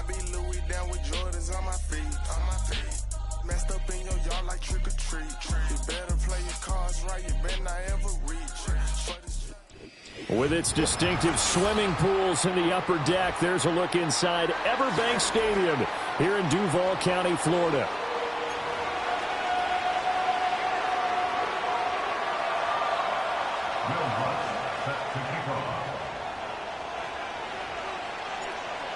I be Louis down with Jordans on my feet. Messed up in your yard like trick or treat. You better play your cards right, you better not ever reach. With its distinctive swimming pools in the upper deck, there's a look inside Everbank Stadium here in Duval County, Florida.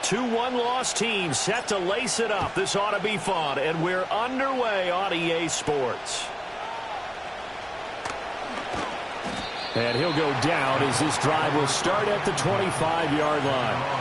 Two one-loss teams set to lace it up. This ought to be fun, and we're underway on EA Sports. And he'll go down as this drive will start at the 25-yard line.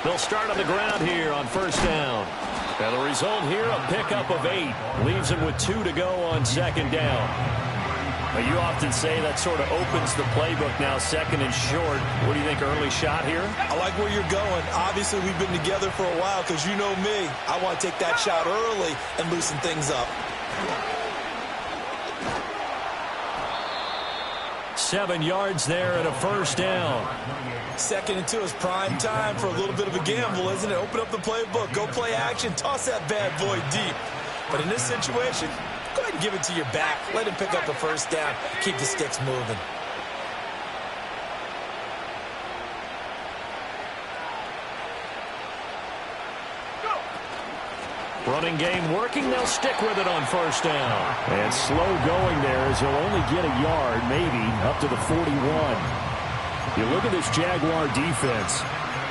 They'll start on the ground here on first down. And the result here, a pickup of 8. Leaves him with 2 to go on second down. But you often say that sort of opens the playbook now, second and short. What do you think, early shot here? I like where you're going. Obviously, we've been together for a while because you know me. I want to take that shot early and loosen things up. 7 yards there and a first down. 2nd and 2 is prime time for a little bit of a gamble, isn't it? Open up the playbook, go play action, toss that bad boy deep. But in this situation, go ahead and give it to your back. Let him pick up a first down. Keep the sticks moving. Running game working. They'll stick with it on first down. And slow going there as he'll only get a yard, maybe, up to the 41. You look at this Jaguar defense.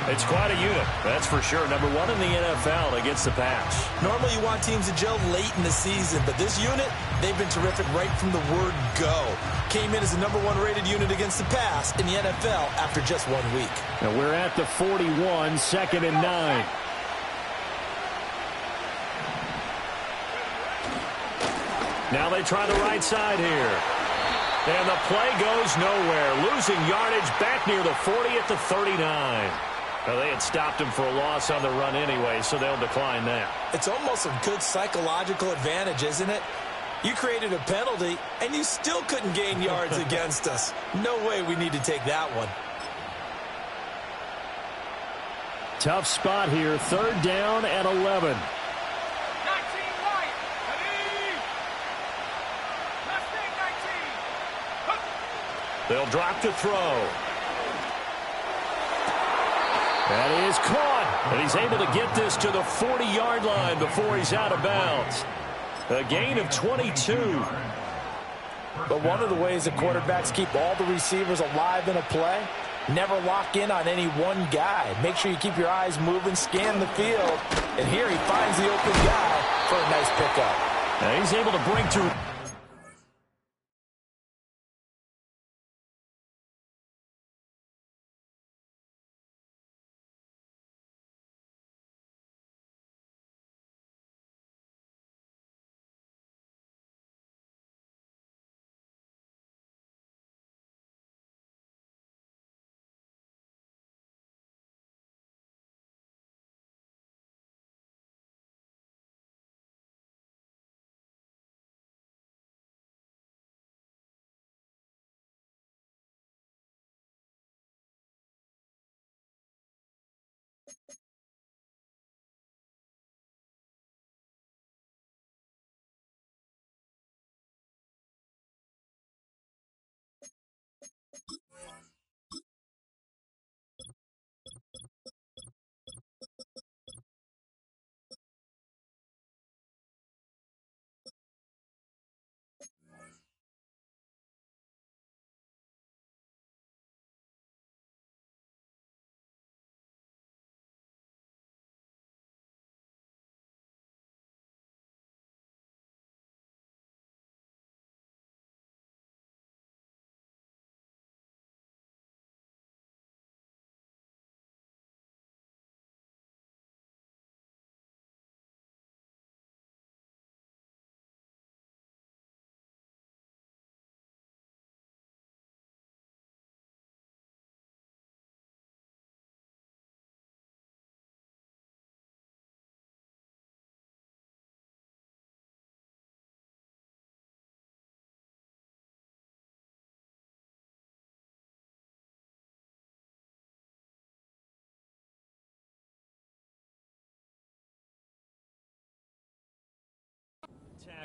It's quite a unit, that's for sure. Number 1 in the NFL against the pass. Normally you want teams to gel late in the season, but this unit, they've been terrific right from the word go. Came in as the number 1 rated unit against the pass in the NFL after just 1 week. Now we're at the 41, 2nd and 9. Now they try the right side here. And the play goes nowhere. Losing yardage back near the 40 at the 39. Well, they had stopped him for a loss on the run anyway, so they'll decline that. It's almost a good psychological advantage, isn't it? You created a penalty, and you still couldn't gain yards against us. No way we need to take that one. Tough spot here. 3rd down and 11. They'll drop to throw. That is caught. And he's able to get this to the 40-yard line before he's out of bounds. A gain of 22. But one of the ways that quarterbacks keep all the receivers alive in a play, never lock in on any one guy. Make sure you keep your eyes moving, scan the field. And here he finds the open guy for a nice pickup. Now he's able to bring to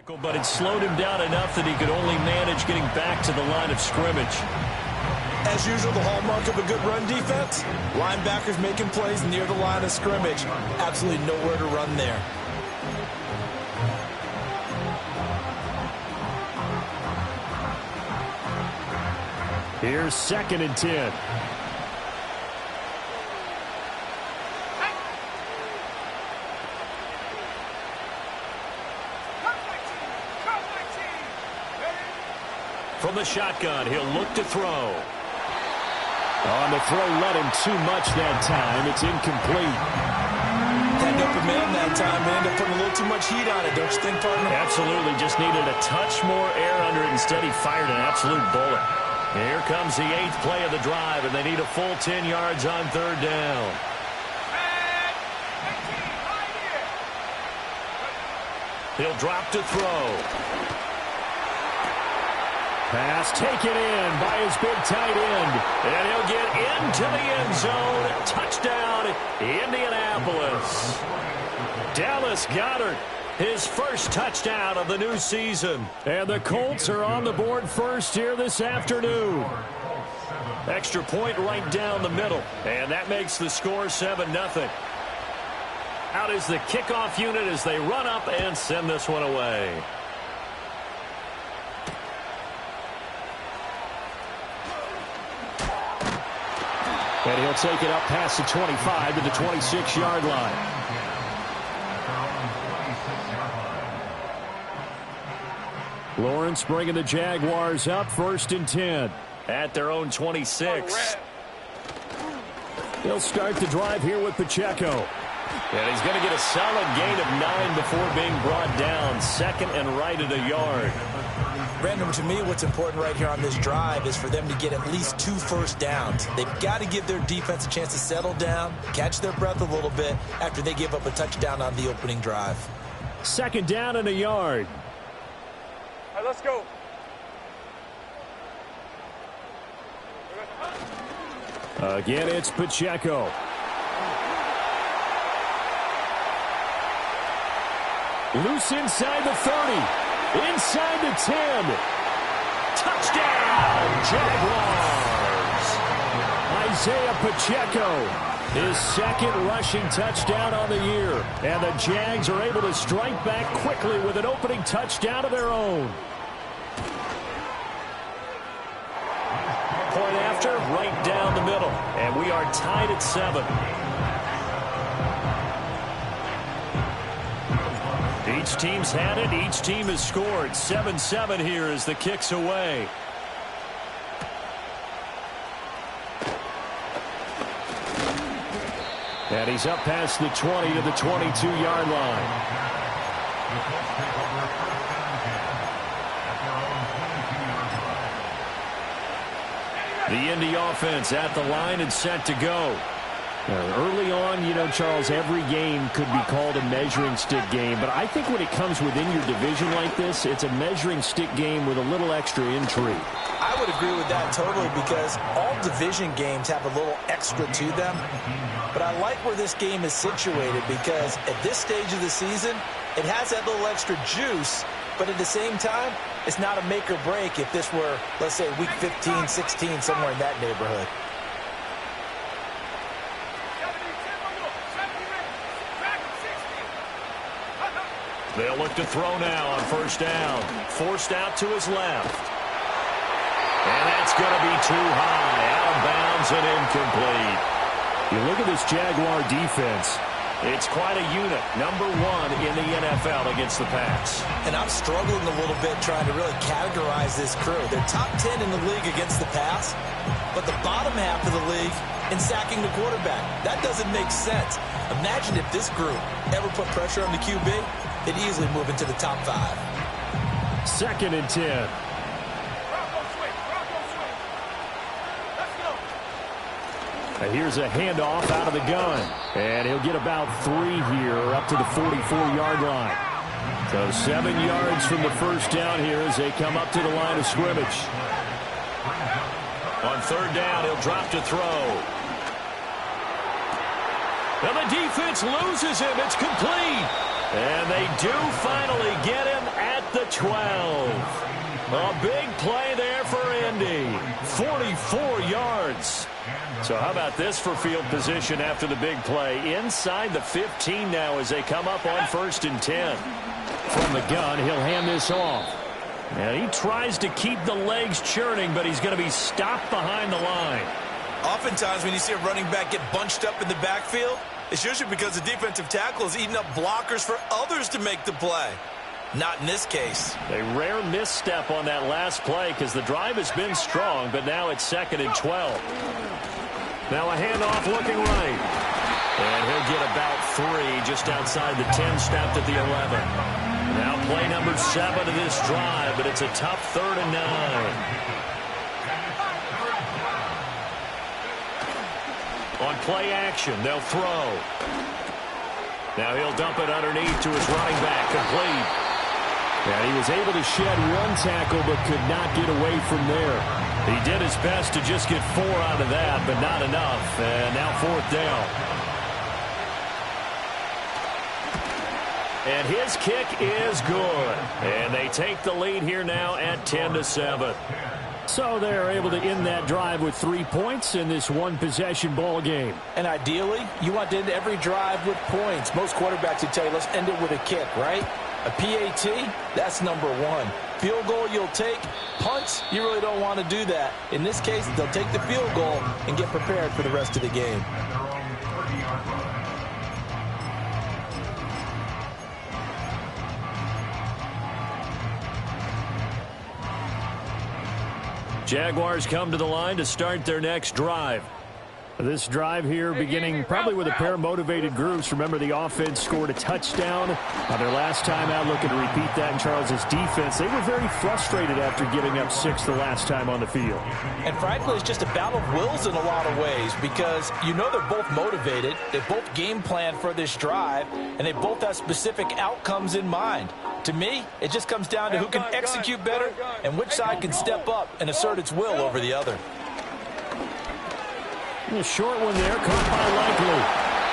tackle, but it slowed him down enough that he could only manage getting back to the line of scrimmage. As usual, the hallmark of a good run defense, linebackers making plays near the line of scrimmage. Absolutely nowhere to run there. Here's 2nd and 10. From the shotgun, he'll look to throw. On the throw, let him too much that time. It's incomplete. Had open man that time, man. Ended up putting a little too much heat on it, don't you think, partner? Absolutely. Just needed a touch more air under it. Instead, he fired an absolute bullet. Here comes the 8th play of the drive, and they need a full 10 yards on 3rd down. He'll drop to throw. Pass taken in by his big tight end. And he'll get into the end zone. Touchdown, Indianapolis. Dallas Goedert, his first touchdown of the new season. And the Colts are on the board first here this afternoon. Extra point right down the middle. And that makes the score 7-0. Out is the kickoff unit as they run up and send this one away. And he'll take it up past the 25 to the 26-yard line. Lawrence bringing the Jaguars up 1st and 10 at their own 26. He'll start the drive here with Pacheco. And he's going to get a solid gain of 9 before being brought down. 2nd and right at a yard. Brandon, to me, what's important right here on this drive is for them to get at least 2 first downs. They've got to give their defense a chance to settle down, catch their breath a little bit after they give up a touchdown on the opening drive. 2nd down and a yard. All right, let's go. Again, it's Pacheco. Loose inside the 30. Inside the 10. Touchdown, Jaguars. Isaiah Pacheco, his 2nd rushing touchdown on the year. And the Jags are able to strike back quickly with an opening touchdown of their own. Point after, right down the middle. And we are tied at 7. Each team's had it. Each team has scored. 7-7 here as the kick's away. And he's up past the 20 to the 22-yard line. The Indy offense at the line and set to go. Early on, you know, Charles, every game could be called a measuring stick game. But I think when it comes within your division like this, it's a measuring stick game with a little extra intrigue. I would agree with that totally because all division games have a little extra to them. But I like where this game is situated because at this stage of the season, it has that little extra juice. But at the same time, it's not a make or break if this were, let's say, week 15, 16, somewhere in that neighborhood. They'll look to throw now on 1st down. Forced out to his left. And that's going to be too high. Out of bounds and incomplete. You look at this Jaguar defense. It's quite a unit. Number 1 in the NFL against the pass. And I'm struggling a little bit trying to really categorize this crew. They're top 10 in the league against the pass, but the bottom half of the league in sacking the quarterback. That doesn't make sense. Imagine if this group ever put pressure on the QB, they'd easily move into the top 5. 2nd and 10. And here's a handoff out of the gun. And he'll get about 3 here up to the 44-yard line. So 7 yards from the first down here as they come up to the line of scrimmage. On 3rd down, he'll drop to throw. And the defense loses him. It's complete. And they do finally get him at the 12. A big play there for Indy. 44 yards. So how about this for field position after the big play? Inside the 15 now as they come up on 1st and 10. From the gun, he'll hand this off. And he tries to keep the legs churning, but he's going to be stopped behind the line. Oftentimes when you see a running back get bunched up in the backfield, it's usually because the defensive tackle is eating up blockers for others to make the play. Not in this case. A rare misstep on that last play because the drive has been strong, but now it's 2nd and 12. Now a handoff looking right. And he'll get about 3 just outside the 10, stopped at the 11. Now play number 7 of this drive, but it's a tough 3rd and 9. On play action, they'll throw. Now he'll dump it underneath to his running back, complete. And he was able to shed 1 tackle but could not get away from there. He did his best to just get 4 out of that, but not enough. And now 4th down. And his kick is good. And they take the lead here now at 10-7. So they're able to end that drive with 3 points in this one-possession ball game. And ideally, you want to end every drive with points. Most quarterbacks would tell you, let's end it with a kick, right? A PAT, that's number 1. Field goal you'll take. Punts, you really don't want to do that. In this case, they'll take the field goal and get prepared for the rest of the game. Jaguars come to the line to start their next drive. This drive here beginning probably with a pair of motivated groups. Remember, the offense scored a touchdown on their last time out. Looking to repeat that in Charles's defense. They were very frustrated after giving up 6 the last time on the field. And frankly, it's just a battle of wills in a lot of ways because you know they're both motivated. They both game plan for this drive, and they both have specific outcomes in mind. To me, it just comes down to who can execute better and which side can step up and assert its will over the other. A short one there, caught by Likely.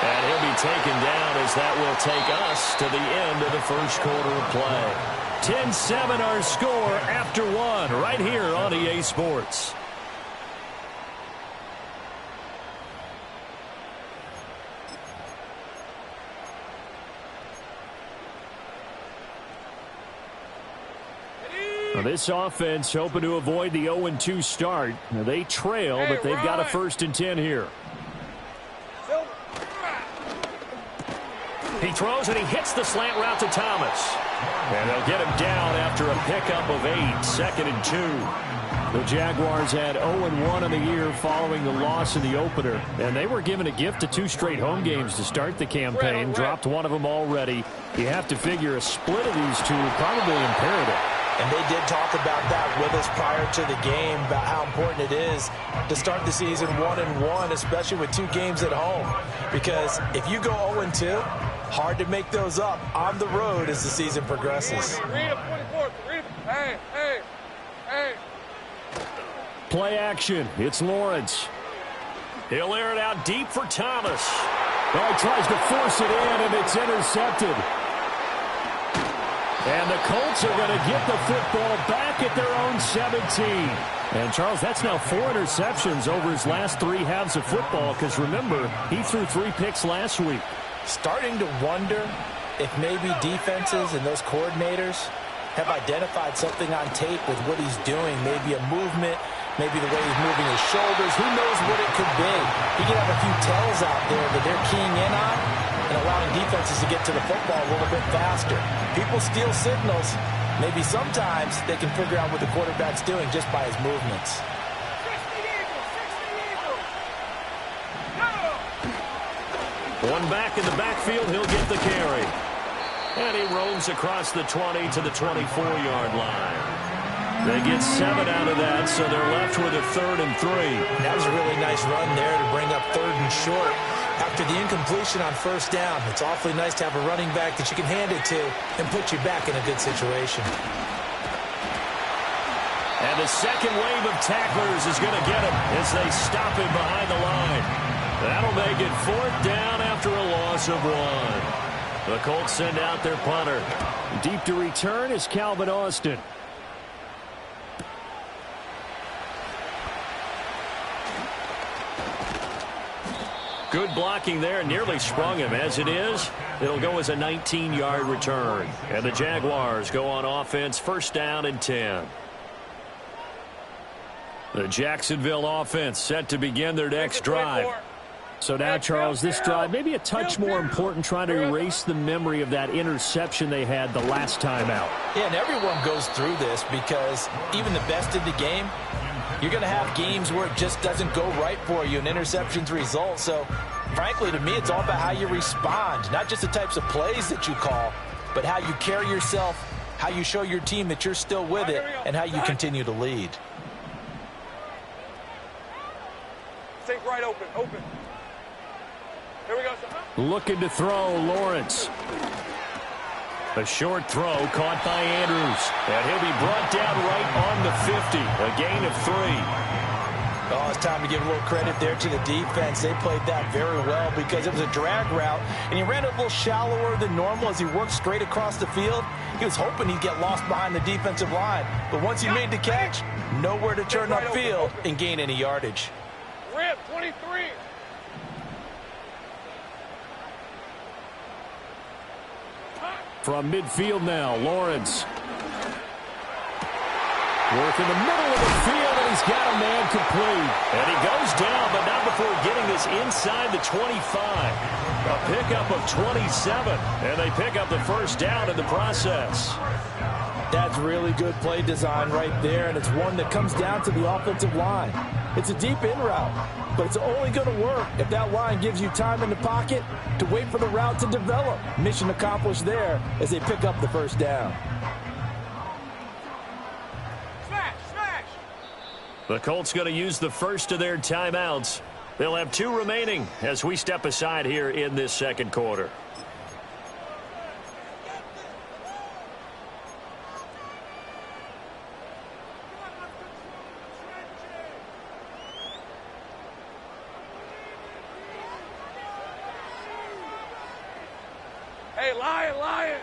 And he'll be taken down as that will take us to the end of the first quarter of play. 10-7 our score after 1 right here on EA Sports. Now this offense hoping to avoid the 0-2 start. Now they trail, but they've got a 1st and 10 here. He throws and he hits the slant route to Thomas. And they'll get him down after a pickup of 8, 2nd and 2. The Jaguars had 0-1 on the year following the loss in the opener. And they were given a gift of 2 straight home games to start the campaign. Dropped one of them already. You have to figure a split of these two probably imperative. And they did talk about that with us prior to the game, about how important it is to start the season 1-1, especially with 2 games at home. Because if you go 0-2, hard to make those up on the road as the season progresses. Play action. It's Lawrence. He'll air it out deep for Thomas. Oh, he tries to force it in, and it's intercepted. And the Colts are going to get the football back at their own 17. And, Charles, that's now 4 interceptions over his last 3 halves of football because, remember, he threw 3 picks last week. Starting to wonder if maybe defenses and those coordinators have identified something on tape with what he's doing, maybe a movement, maybe the way he's moving his shoulders. Who knows what it could be? He could have a few tells out there that they're keying in on and allowing defenses to get to the football a little bit faster. People steal signals. Maybe sometimes they can figure out what the quarterback's doing just by his movements. One back in the backfield, he'll get the carry. And he roams across the 20 to the 24-yard line. They get 7 out of that, so they're left with a 3rd and 3. That was a really nice run there to bring up 3rd and short. After the incompletion on 1st down, it's awfully nice to have a running back that you can hand it to and put you back in a good situation. And the second wave of tacklers is going to get him as they stop him behind the line. That'll make it 4th down after a loss of 1. The Colts send out their punter. Deep to return is Calvin Austin. Good blocking there, nearly sprung him. As it is, it'll go as a 19-yard return. And the Jaguars go on offense, first down and 10. The Jacksonville offense set to begin their next drive. So now, Charles, this drive maybe a touch more important, trying to erase the memory of that interception they had the last time out. Yeah, and everyone goes through this because even the best in the game, you're going to have games where it just doesn't go right for you, and interceptions result. So, frankly, to me, it's all about how you respond, not just the types of plays that you call, but how you carry yourself, how you show your team that you're still with it, and how you continue to lead. Take right open. Here we go. Looking to throw, Lawrence. A short throw caught by Andrews. And he'll be brought down right on the 50. A gain of 3. Oh, it's time to give a little credit there to the defense. They played that very well because it was a drag route, and he ran a little shallower than normal as he worked straight across the field. He was hoping he'd get lost behind the defensive line. But once he made the catch, nowhere to turn upfield and gain any yardage. Rip, 23. From midfield now, Lawrence. Work in the middle of the field, and he's got a man complete. And he goes down, but not before getting this inside the 25. A pickup of 27, and they pick up the first down in the process. That's really good play design right there, and it's one that comes down to the offensive line. It's a deep in route, but it's only going to work if that line gives you time in the pocket to wait for the route to develop. Mission accomplished there as they pick up the first down. Smash! The Colts going to use the first of their timeouts. They'll have 2 remaining as we step aside here in this second quarter. Hey, Lion!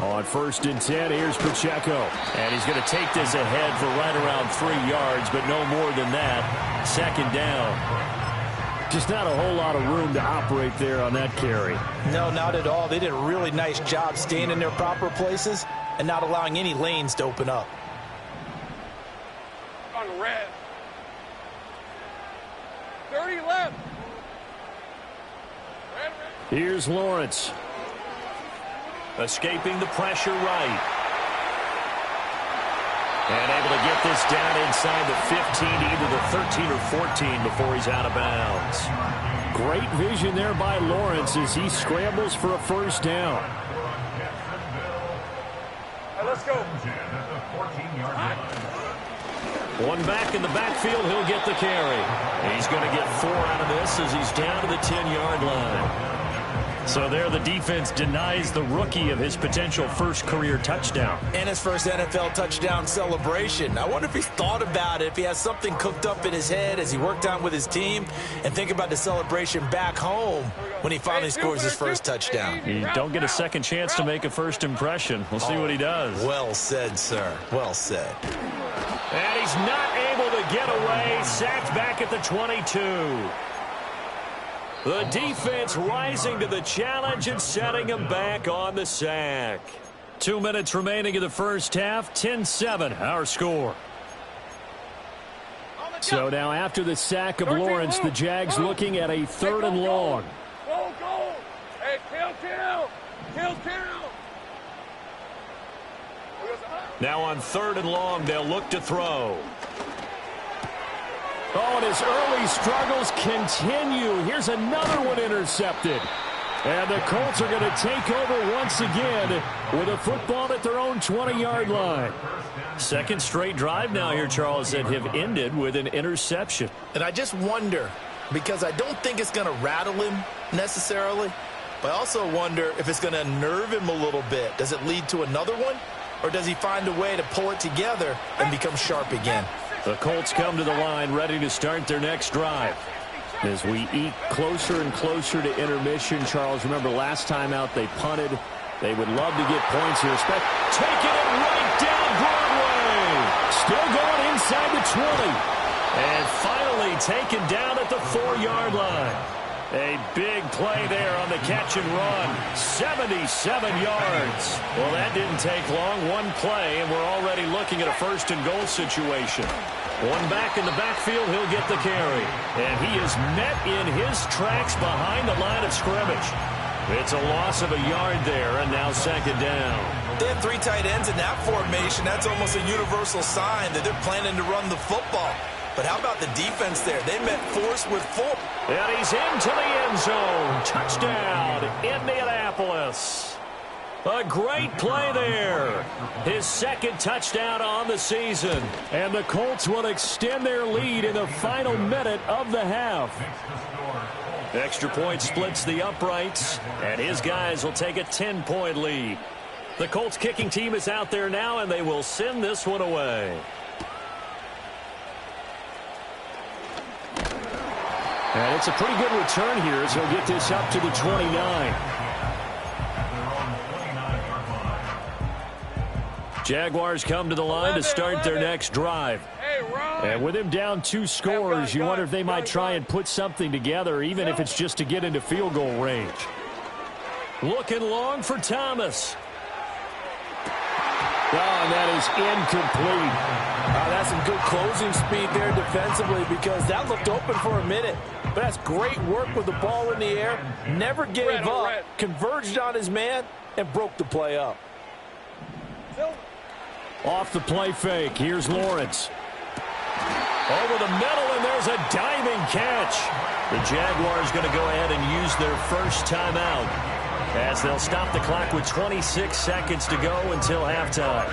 On 1st and 10, here's Pacheco. And he's going to take this ahead for right around 3 yards, but no more than that. Second down. Just not a whole lot of room to operate there on that carry. No, not at all. They did a really nice job staying in their proper places and not allowing any lanes to open up. On red. 30 left. Red. Here's Lawrence. Escaping the pressure right. And able to get this down inside the 15, either the 13 or 14 before he's out of bounds. Great vision there by Lawrence as he scrambles for a first down. Right, let's go. One back in the backfield, he'll get the carry. He's going to get 4 out of this as he's down to the 10-yard line. So there the defense denies the rookie of his potential first career touchdown. And his first NFL touchdown celebration. I wonder if he's thought about it, if he has something cooked up in his head as he worked out with his team, and think about the celebration back home when he finally scores his first touchdown. You don't get a second chance to make a first impression. We'll see what he does. Well said, sir. Well said. And he's not able to get away. Sacked back at the 22. The defense rising to the challenge and setting him back on the sack. 2 minutes remaining in the first half. 10-7, our score. So now after the sack of Lawrence, the Jags looking at a 3rd and long. Go. Hey, kill. Now on 3rd and long, they'll look to throw. Oh, and his early struggles continue. Here's another one intercepted. And the Colts are going to take over once again with a football at their own 20-yard line. Second straight drive now here, Charles, that have ended with an interception. And I just wonder, because I don't think it's going to rattle him necessarily, but I also wonder if it's going to unnerve him a little bit. Does it lead to another one? Or does he find a way to pull it together and become sharp again? The Colts come to the line ready to start their next drive. As we eat closer and closer to intermission, Charles, remember last time out they punted. They would love to get points here. Taking it right down Broadway. Still going inside the 20. And finally taken down at the 4-yard line. A big play there on the catch and run. 77 yards. Well, that didn't take long. One play, and we're already looking at a first-and-goal situation. One back in the backfield, he'll get the carry. And he is met in his tracks behind the line of scrimmage. It's a loss of a yard there, and now second down. They have 3 tight ends in that formation. That's almost a universal sign that they're planning to run the football. But how about the defense there? They met force with full. And he's into the end zone. Touchdown, Indianapolis. A great play there. His second touchdown on the season. And the Colts will extend their lead in the final minute of the half. Extra point splits the uprights, and his guys will take a 10-point lead. The Colts kicking team is out there now, and they will send this one away. And it's a pretty good return here as he'll get this up to the 29. Jaguars come to the line to start their next drive. And with him down 2 scores, you wonder if they might try and put something together, even if it's just to get into field goal range. Looking long for Thomas. Oh, and that is incomplete. That's some good closing speed there defensively because that looked open for a minute. But that's great work with the ball in the air. Never gave up, converged on his man, and broke the play up. Off the play fake, here's Lawrence. Over the middle, and there's a diving catch. The Jaguars going to go ahead and use their first timeout as they'll stop the clock with 26 seconds to go until halftime.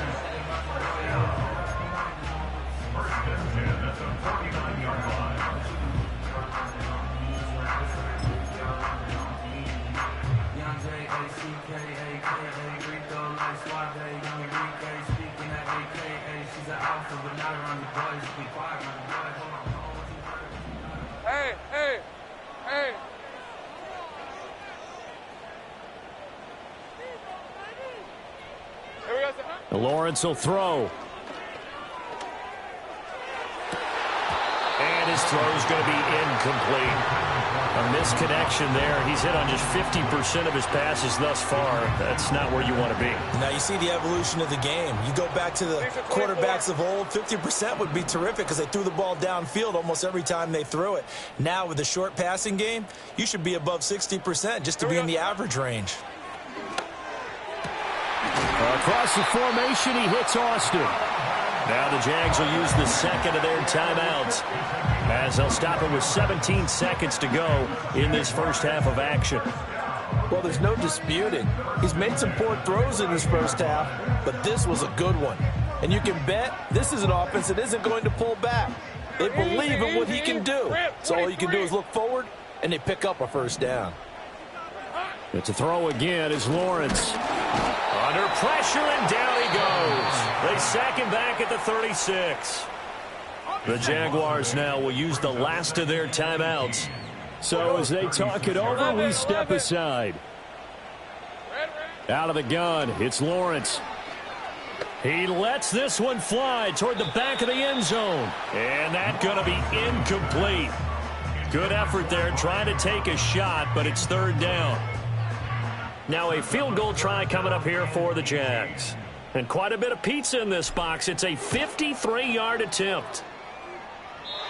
Hey. Lawrence will throw. And his throw is going to be incomplete. A misconnection there. He's hit on just 50% of his passes thus far. That's not where you want to be. Now you see the evolution of the game. You go back to the quarterbacks of old, 50% would be terrific because they threw the ball downfield almost every time they threw it. Now with the short passing game, you should be above 60% just to be in the average range. Across the formation, he hits Austin. Now the Jags will use the second of their timeouts as they'll stop it with 17 seconds to go in this first half of action. Well, there's no disputing. He's made some poor throws in this first half, but this was a good one. And you can bet this is an offense that isn't going to pull back. They believe in what he can do. So all you can do is look forward, and they pick up a first down. It's a throw again as Lawrence. Under pressure, and down he goes. They sack him back at the 36. The Jaguars now will use the last of their timeouts. So as they talk it over, we step aside. Out of the gun, it's Lawrence. He lets this one fly toward the back of the end zone. And that's going to be incomplete. Good effort there trying to take a shot, but it's third down. Now a field goal try coming up here for the Jags. And quite a bit of pizza in this box. It's a 53-yard attempt.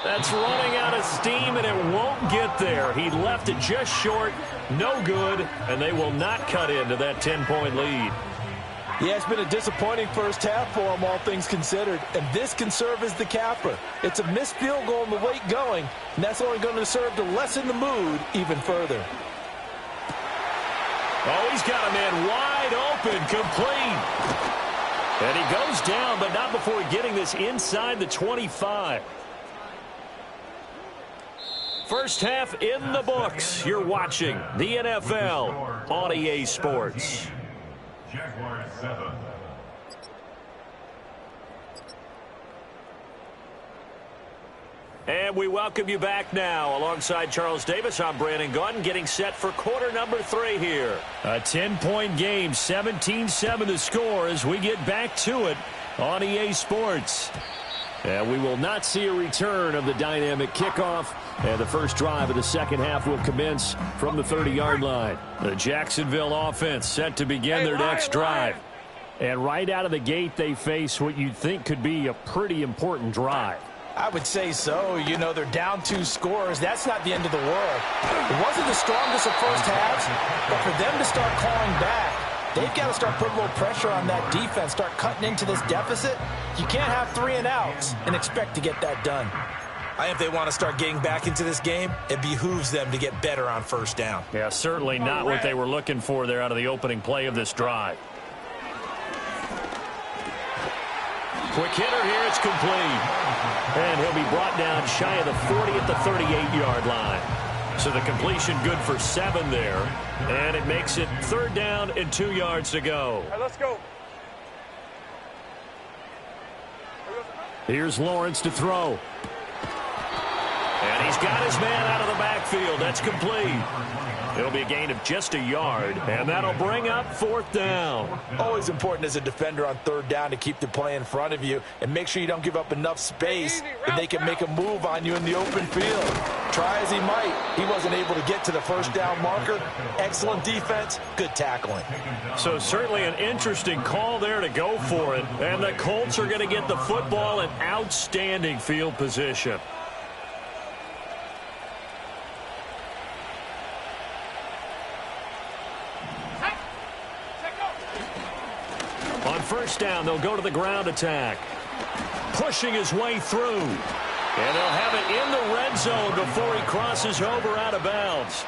That's running out of steam, and it won't get there. He left it just short, no good, and they will not cut into that 10-point lead. Yeah, it's been a disappointing first half for him, all things considered, and this can serve as the capper. It's a missed field goal in the late going, and that's only going to serve to lessen the mood even further. Oh, he's got a man wide open, complete. And he goes down, but not before getting this inside the 25. First half in the books. You're watching the NFL on EA Sports. Jaguars 7. And we welcome you back now. Alongside Charles Davis, I'm Brandon Gaudin, getting set for quarter number 3 here. A 10-point game, 17-7 the score as we get back to it on EA Sports. And we will not see a return of the dynamic kickoff. And the first drive of the second half will commence from the 30-yard line. The Jacksonville offense set to begin their next drive. And right out of the gate, they face what you'd think could be a pretty important drive. I would say so. You know, they're down 2 scores. That's not the end of the world. It wasn't the strongest of first halves, but for them to start clawing back, they've got to start putting a little pressure on that defense, start cutting into this deficit. You can't have 3 and outs and expect to get that done. If they want to start getting back into this game, it behooves them to get better on first down. Yeah, certainly not what they were looking for there out of the opening play of this drive. Quick hitter here, it's complete. And he'll be brought down shy of the 40 at the 38-yard line. So the completion good for 7 there. And it makes it 3rd down and 2 yards to go. All right, let's go. Here's Lawrence to throw. And he's got his man out of the backfield. That's complete. It'll be a gain of just a yard, and that'll bring up 4th down. Always important as a defender on 3rd down to keep the play in front of you and make sure you don't give up enough space that they can make a move on you in the open field. Try as he might, he wasn't able to get to the first down marker. Excellent defense, good tackling. So certainly an interesting call there to go for it, and the Colts are going to get the football in outstanding field position. On first down, they'll go to the ground attack. Pushing his way through. And they'll have it in the red zone before he crosses over out of bounds.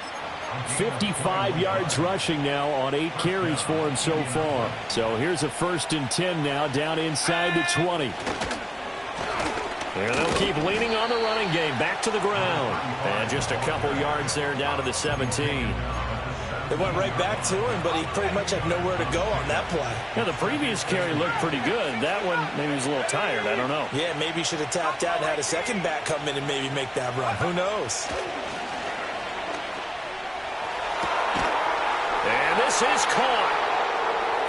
55 yards rushing now on 8 carries for him so far. So here's a 1st and 10 now down inside the 20. And they'll keep leaning on the running game back to the ground. And just a couple yards there down to the 17. They went right back to him, but he pretty much had nowhere to go on that play. Yeah, the previous carry looked pretty good. That one, maybe he was a little tired. I don't know. Yeah, maybe he should have tapped out and had a second back come in and maybe make that run. Who knows? And this is caught.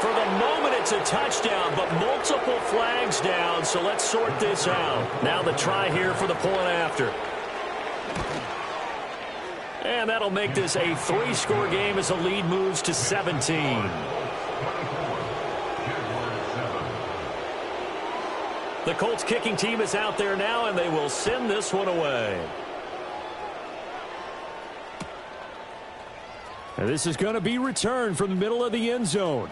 For the moment, it's a touchdown, but multiple flags down, so let's sort this out. Now the try here for the point after. And that'll make this a 3-score game as the lead moves to 17. The Colts kicking team is out there now, and they will send this one away. And this is going to be returned from the middle of the end zone.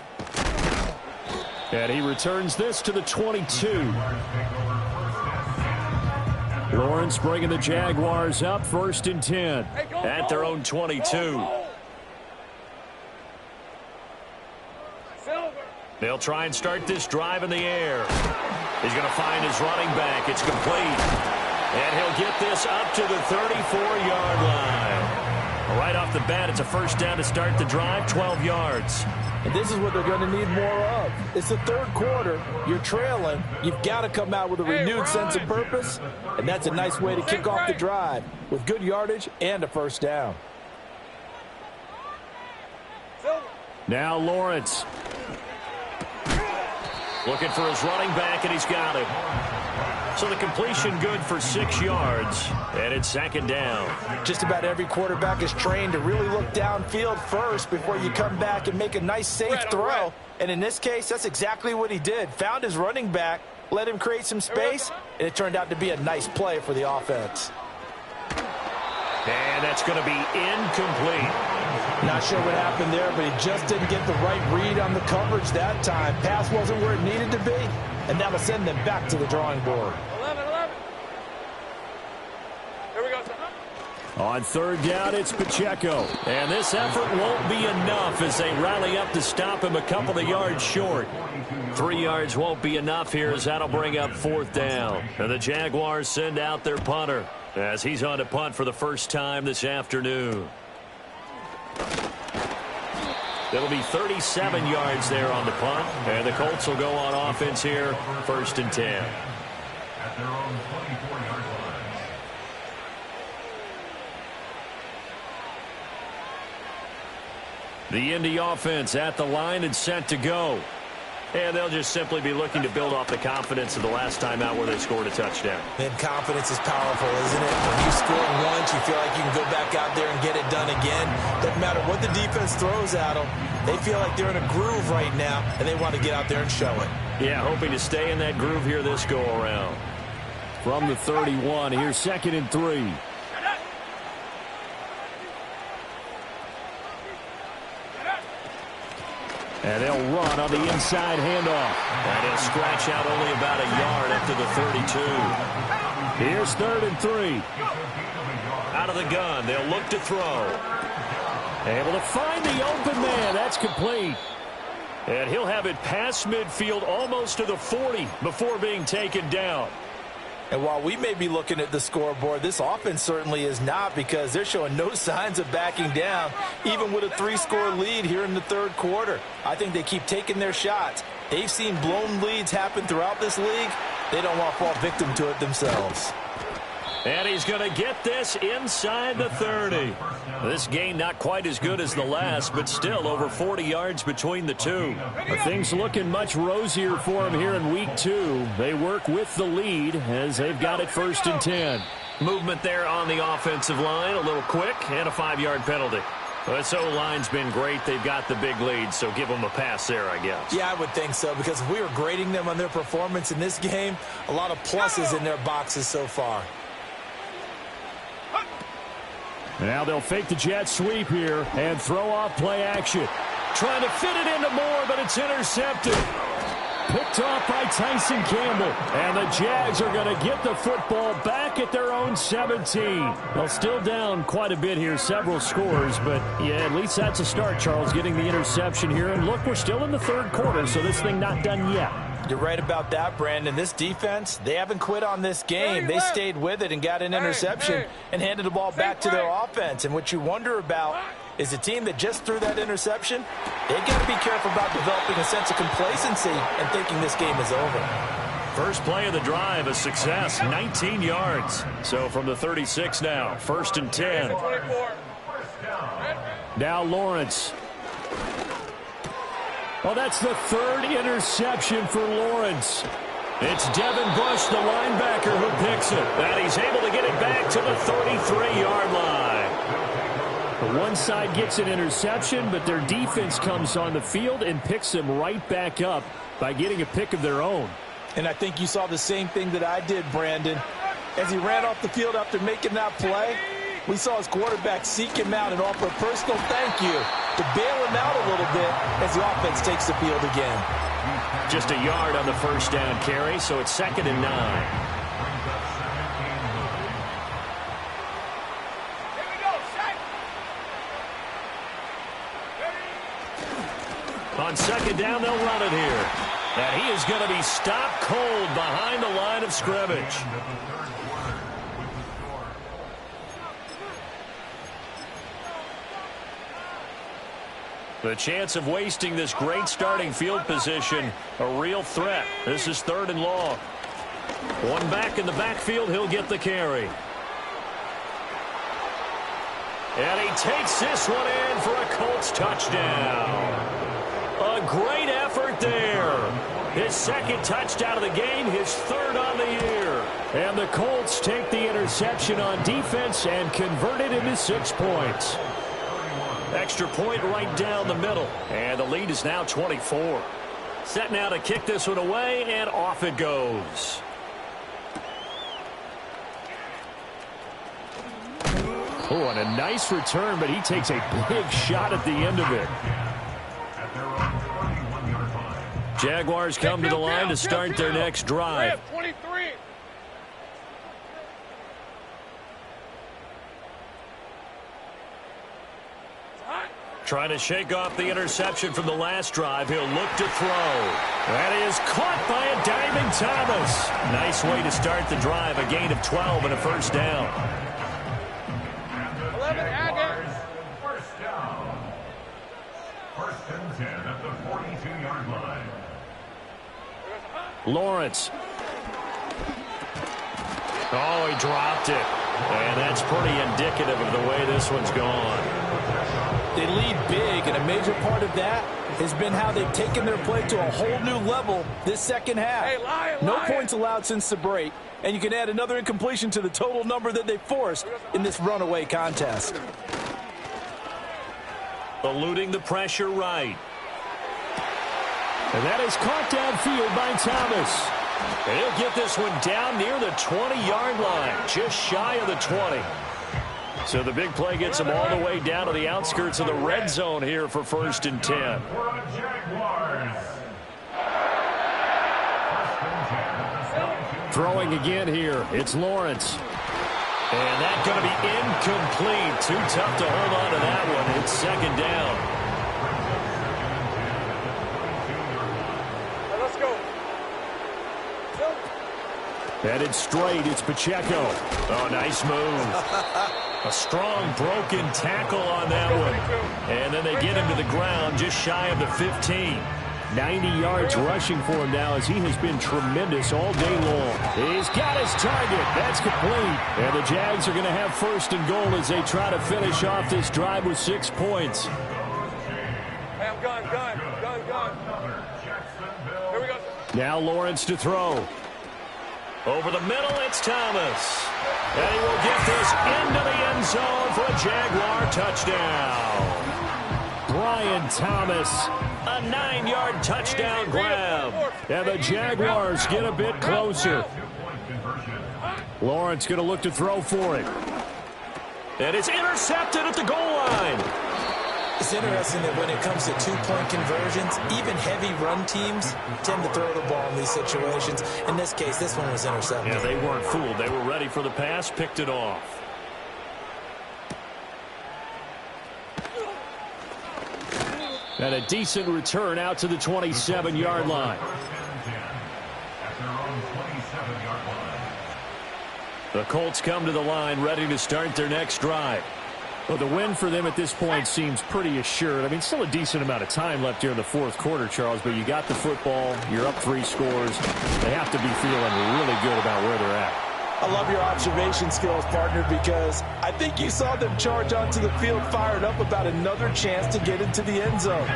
And he returns this to the 22. Lawrence bringing the Jaguars up 1st and 10 at their own 22. They'll try and start this drive in the air. He's going to find his running back. It's complete. And he'll get this up to the 34-yard line. Right off the bat, it's a 1st down to start the drive, 12 yards. And this is what they're going to need more of. It's the 3rd quarter. You're trailing. You've got to come out with a renewed sense of purpose. And that's a nice way to kick off the drive with good yardage and a 1st down. Now Lawrence. Looking for his running back, and he's got it. So the completion good for 6 yards, and it's 2nd down. Just about every quarterback is trained to really look downfield first before you come back and make a nice, safe throw. And in this case, that's exactly what he did. Found his running back, let him create some space, and it turned out to be a nice play for the offense. And that's going to be incomplete. Not sure what happened there, but he just didn't get the right read on the coverage that time. Pass wasn't where it needed to be, and that'll send them back to the drawing board. 11. Here we go. On 3rd down, it's Pacheco. And this effort won't be enough as they rally up to stop him a couple of yards short. 3 yards won't be enough here as that'll bring up 4th down. And the Jaguars send out their punter as he's on to punt for the first time this afternoon. It'll be 37 yards there on the punt. And the Colts will go on offense here, 1st and 10. At their own 24-yard line. The Indy offense at the line and set to go. And they'll just simply be looking to build off the confidence of the last time out where they scored a touchdown. And confidence is powerful, isn't it? When you score once, you feel like you can go back out there and get it done again. Doesn't matter what the defense throws at them. They feel like they're in a groove right now, and they want to get out there and show it. Yeah, hoping to stay in that groove here this go-around. From the 31, here's 2nd and 3. And they'll run on the inside handoff. And he'll scratch out only about a yard up to the 32. Here's 3rd and 3. Out of the gun, they'll look to throw. Able to find the open man. That's complete. And he'll have it past midfield almost to the 40 before being taken down. And while we may be looking at the scoreboard, this offense certainly is not, because they're showing no signs of backing down, even with a 3-score lead here in the 3rd quarter. I think they keep taking their shots. They've seen blown leads happen throughout this league. They don't want to fall victim to it themselves. And he's going to get this inside the 30. This game not quite as good as the last, but still over 40 yards between the two. Things looking much rosier for him here in week 2. They work with the lead as they've got it 1st and 10. Movement there on the offensive line, a little quick, and a 5-yard penalty. Well, this O-line's been great. They've got the big lead, so give them a pass there, I guess. Yeah, I would think so, because if we were grading them on their performance in this game, a lot of pluses in their boxes so far. Now they'll fake the jet sweep here and throw off play action. Trying to fit it into Moore, but it's intercepted. Picked off by Tyson Campbell. And the Jags are going to get the football back at their own 17. They'll still down quite a bit here, several scores. But, yeah, at least that's a start, Charles, getting the interception here. And, look, we're still in the 3rd quarter, so this thing not done yet. You're right about that, Brandon. This defense, they haven't quit on this game. They stayed with it and got an interception and handed the ball back to their offense. And what you wonder about is a team that just threw that interception, they got to be careful about developing a sense of complacency and thinking this game is over. First play of the drive, a success, 19 yards. So from the 36 now, 1st and 10. Now Lawrence. Well, that's the 3rd interception for Lawrence. It's Devin Bush, the linebacker, who picks it. And he's able to get it back to the 33-yard line. The one side gets an interception, but their defense comes on the field and picks them right back up by getting a pick of their own. And I think you saw the same thing that I did, Brandon. As he ran off the field after making that play, we saw his quarterback seek him out and offer a personal thank you to bail him out a little bit as the offense takes the field again. Just a yard on the 1st down carry, so it's 2nd and 9. On 2nd down, they'll run it here. And he is going to be stopped cold behind the line of scrimmage. The chance of wasting this great starting field position, a real threat. This is 3rd and long. One back in the backfield, he'll get the carry. And he takes this one in for a Colts touchdown. A great effort there. His 2nd touchdown of the game, his 3rd on the year. And the Colts take the interception on defense and convert it into 6 points. Extra point right down the middle. And the lead is now 24. Set now to kick this one away, and off it goes. Oh, and a nice return, but he takes a big shot at the end of it. Jaguars come to the line to start their next drive. 23. Trying to shake off the interception from the last drive. He'll look to throw. That is caught by a diving Thomas. Nice way to start the drive. A gain of 12 and a 1st down. 11, Aggies. 1st down. 1st and 10 at the 42-yard line. Lawrence. Oh, he dropped it. And that's pretty indicative of the way this one's gone. They lead big, and a major part of that has been how they've taken their play to a whole new level this second half. Hey, Lion, No Lion. points allowed since the break, and you can add another incompletion to the total number that they forced in this runaway contest. Eluding the pressure right. And that is caught downfield by Thomas. And he'll get this one down near the 20-yard line, just shy of the 20. So the big play gets him all the way down to the outskirts of the red zone here for 1st and 10. Throwing again here, it's Lawrence. And that's going to be incomplete. Too tough to hold on to that one. It's 2nd down. Let's go. Headed straight, it's Pacheco. Oh, nice move. A strong broken tackle on that one. And then they get him to the ground just shy of the 15. 90 yards rushing for him now as he has been tremendous all day long. He's got his target. That's complete. And the Jags are going to have 1st and goal as they try to finish off this drive with 6 points. Hey, I'm gun. Here we go. Now Lawrence to throw. Over the middle, it's Thomas. And he will get this into the end zone for a Jaguar touchdown. Brian Thomas, a 9-yard touchdown grab. And the Jaguars get a bit closer. Lawrence going to look to throw for it. And it's intercepted at the goal line. It's interesting that when it comes to two-point conversions, even heavy run teams tend to throw the ball in these situations. In this case, this one was intercepted. Yeah, they weren't fooled. They were ready for the pass, picked it off. And a decent return out to the 27-yard line. The Colts come to the line ready to start their next drive. Well, the win for them at this point seems pretty assured. I mean, still a decent amount of time left here in the 4th quarter, Charles, but you got the football, you're up 3 scores. They have to be feeling really good about where they're at. I love your observation skills, partner, because I think you saw them charge onto the field fired up about another chance to get into the end zone.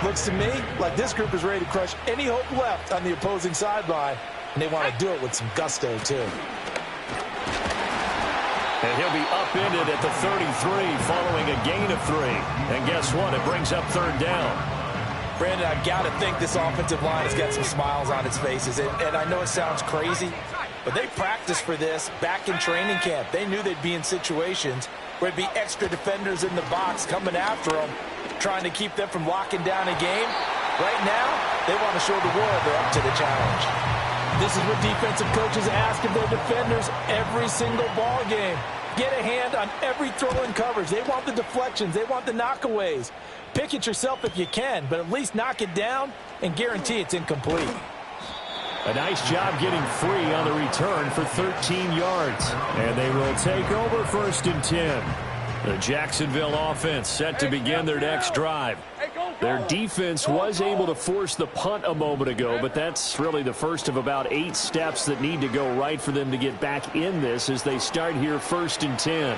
Looks to me like this group is ready to crush any hope left on the opposing sideline, and they want to do it with some gusto, too. And he'll be upended at the 33 following a gain of 3. And guess what? It brings up 3rd down. Brandon, I've got to think this offensive line has got some smiles on its faces. And I know it sounds crazy, but they practiced for this back in training camp. They knew they'd be in situations where there'd be extra defenders in the box coming after them, trying to keep them from locking down a game. Right now, they want to show the world they're up to the challenge. This is what defensive coaches ask of their defenders every single ball game. Get a hand on every throw in coverage. They want the deflections. They want the knockaways. Pick it yourself if you can, but at least knock it down and guarantee it's incomplete. A nice job getting free on the return for 13 yards. And they will take over 1st and 10. The Jacksonville offense set to begin their next drive. Their defense was able to force the punt a moment ago, but that's really the first of about 8 steps that need to go right for them to get back in this as they start here 1st and 10.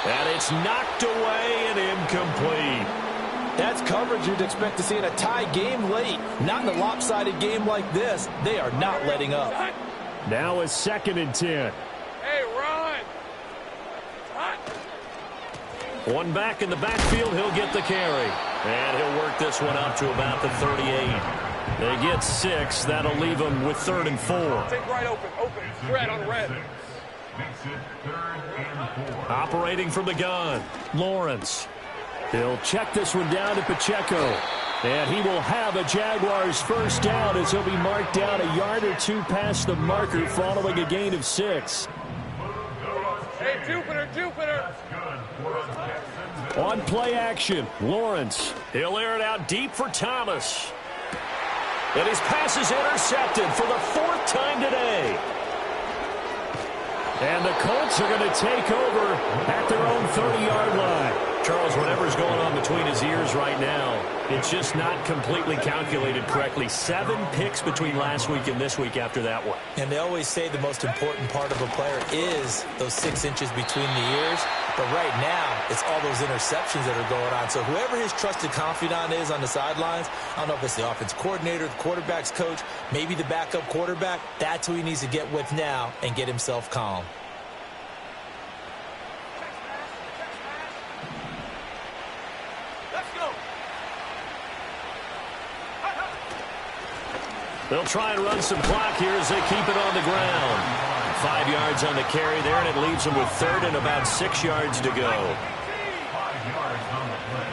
And it's knocked away and incomplete. That's coverage you'd expect to see in a tie game late. Not in a lopsided game like this. They are not letting up. Now it's 2nd and 10. Hey, run. One back in the backfield, he'll get the carry. And he'll work this one up to about the 38. They get 6. That'll leave them with 3rd and 4. Take right open. Red on red. Makes it 3rd and 4. Operating from the gun, Lawrence. He'll check this one down to Pacheco. And he will have a Jaguars 1st down as he'll be marked down a yard or 2 past the marker following a gain of 6. Hey, Jupiter. On play action, Lawrence. He'll air it out deep for Thomas. And his pass is intercepted for the 4th time today. And the Colts are going to take over at their own 30-yard line. Charles, whatever's going on between his ears right now, it's just not completely calculated correctly. 7 picks between last week and this week after that one. And they always say the most important part of a player is those 6 inches between the ears. But right now, it's all those interceptions that are going on. So whoever his trusted confidant is on the sidelines, I don't know if it's the offense coordinator, the quarterback's coach, maybe the backup quarterback, that's who he needs to get with now and get himself calm. They'll try and run some clock here as they keep it on the ground. 5 yards on the carry there, and it leaves them with 3rd and about 6 yards to go. 5 yards on the play.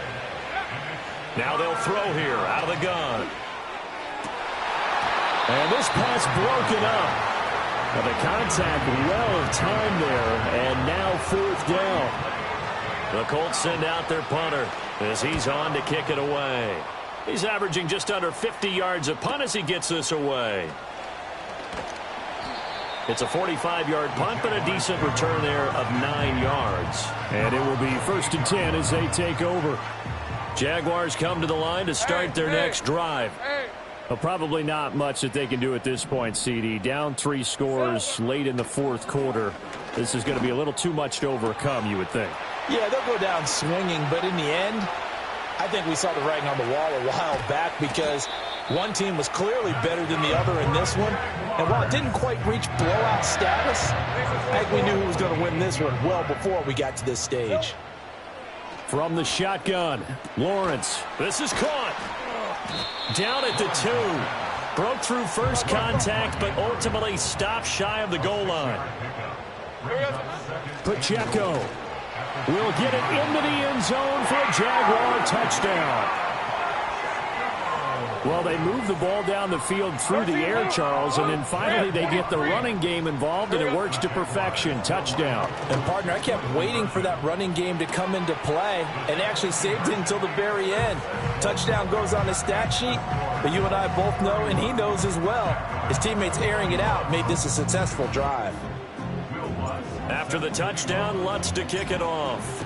Now they'll throw here out of the gun. And this pass broken up. But the contact well timed there, and now 4th down. The Colts send out their punter as he's on to kick it away. He's averaging just under 50 yards a punt as he gets this away. It's a 45-yard punt, but a decent return there of 9 yards. And it will be 1st and 10 as they take over. Jaguars come to the line to start their next drive. Well, probably not much that they can do at this point, CD. Down 3 scores late in the 4th quarter. This is going to be a little too much to overcome, you would think. Yeah, they'll go down swinging, but in the end, I think we saw the writing on the wall a while back because one team was clearly better than the other in this one. And while it didn't quite reach blowout status, I think we knew who was going to win this one well before we got to this stage. From the shotgun, Lawrence. This is caught. Down at the 2. Broke through first contact, but ultimately stopped shy of the goal line. Pacheco will get it into the end zone for a Jaguar touchdown. Well, they move the ball down the field through the air, Charles, and then finally they get the running game involved, and it works to perfection. Touchdown. And, partner, I kept waiting for that running game to come into play, and actually saved it until the very end. Touchdown goes on his stat sheet, but you and I both know, and he knows as well, his teammates airing it out made this a successful drive. After the touchdown, Lutz to kick it off.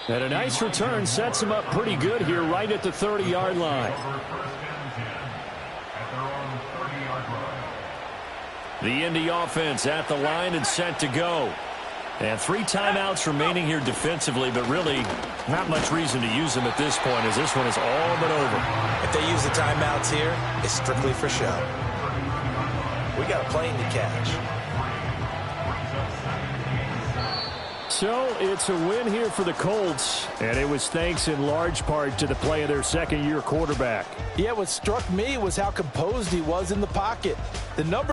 And a nice return sets him up pretty good here right at the 30-yard line. The Indy offense at the line and set to go. And 3 timeouts remaining here defensively, but really not much reason to use them at this point as this one is all but over. If they use the timeouts here, it's strictly for show. We got a plane to catch. So it's a win here for the Colts, and it was thanks in large part to the play of their second-year quarterback. Yeah, what struck me was how composed he was in the pocket. The number